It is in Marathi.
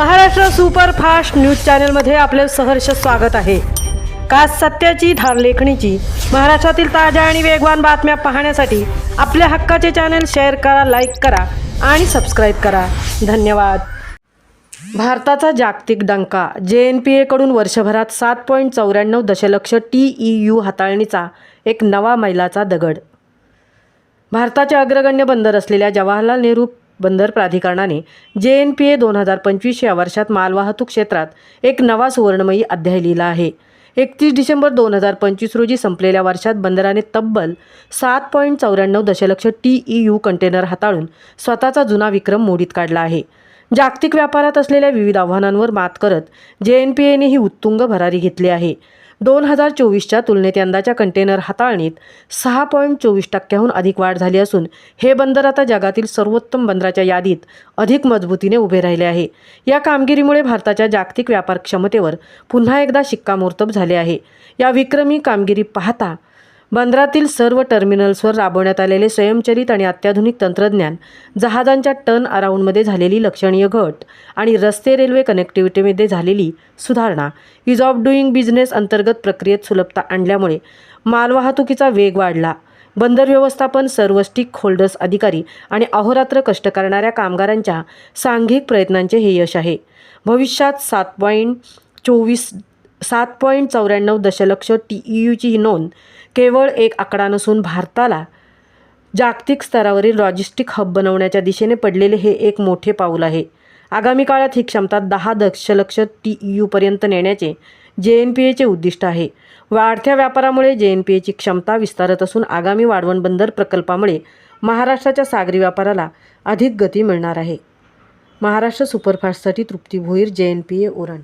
महाराष्ट्र सुपरफास्ट न्यूज चॅनलमध्ये आपले सहर्ष स्वागत आहे। का सत्याची धार लेखणीची महाराष्ट्रातील ताज्या आणि वेगवान बातम्या पाहण्यासाठी आपल्या हक्काचे चॅनल शेअर करा, लाईक करा आणि सबस्क्राईब करा। धन्यवाद। भारताचा जागतिक डंका JNPA कडून वर्षभरात 7.94 दशलक्ष TEU हाताळणीचा एक नवा मैलाचा दगड। भारताचे अग्रगण्य बंदर असलेल्या जवाहरलाल नेहरू बंदर प्राधिकरणाने JNPA 2025 या वर्षात मालवाहतूक क्षेत्रात एक नवा सुवर्णमयी अध्याय लिहिला आहे। 31 डिसेंबर 2025 रोजी संपलेल्या वर्षात बंदराने तब्बल 7.94 दशलक्ष TEU कंटेनर हाताळून स्वतःचा जुना विक्रम मोडीत काढला आहे। जागतिक व्यापारात असलेल्या विविध आव्हानांवर मात करत JNPAने ही उत्तुंग भरारी घेतली आहे। 2024च्या तुलनेत यंदाच्या कंटेनर हाताळणीत 6.24% अधिक वाढ झाली असून हे बंदर आता जगातील सर्वोत्तम बंदराच्या यादीत अधिक मजबूतीने उभे राहिले आहे। या कामगिरीमुळे भारताच्या जागतिक व्यापार क्षमतेवर पुन्हा एकदा शिक्कामोर्तब झाले आहे। या विक्रमी कामगिरी पाहता बंदरातील सर्व टर्मिनल्सवर राबवण्यात आलेले स्वयंचलित आणि अत्याधुनिक तंत्रज्ञान, जहाजांच्या टर्न अराउंडमध्ये झालेली लक्षणीय घट आणि रस्ते रेल्वे कनेक्टिव्हिटीमध्ये झालेली सुधारणा, ईज ऑफ डुईंग बिझनेस अंतर्गत प्रक्रियेत सुलभता आणल्यामुळे मालवाहतुकीचा वेग वाढला। बंदर व्यवस्थापन, सर्व स्टेक होल्डर्स, अधिकारी आणि अहोरात्र कष्ट करणाऱ्या कामगारांच्या सांघिक प्रयत्नांचे हे यश आहे। भविष्यात 7.94 दशलक्ष TEUची ही नोंद केवळ एक आकडा नसून भारताला जागतिक स्तरावरील लॉजिस्टिक हब बनवण्याच्या दिशेने पडलेले हे एक मोठे पाऊल आहे। आगामी काळात ही क्षमता 10 दशलक्ष TEU पर्यंत नेण्याचे JNPAचे उद्दिष्ट आहे। वाढत्या व्यापारामुळे JNPAची क्षमता विस्तारत असून आगामी वाढवण बंदर प्रकल्पामुळे महाराष्ट्राच्या सागरी व्यापाराला अधिक गती मिळणार आहे। महाराष्ट्र सुपरफास्टसाठी तृप्ती भोईर, JNPA, उरण।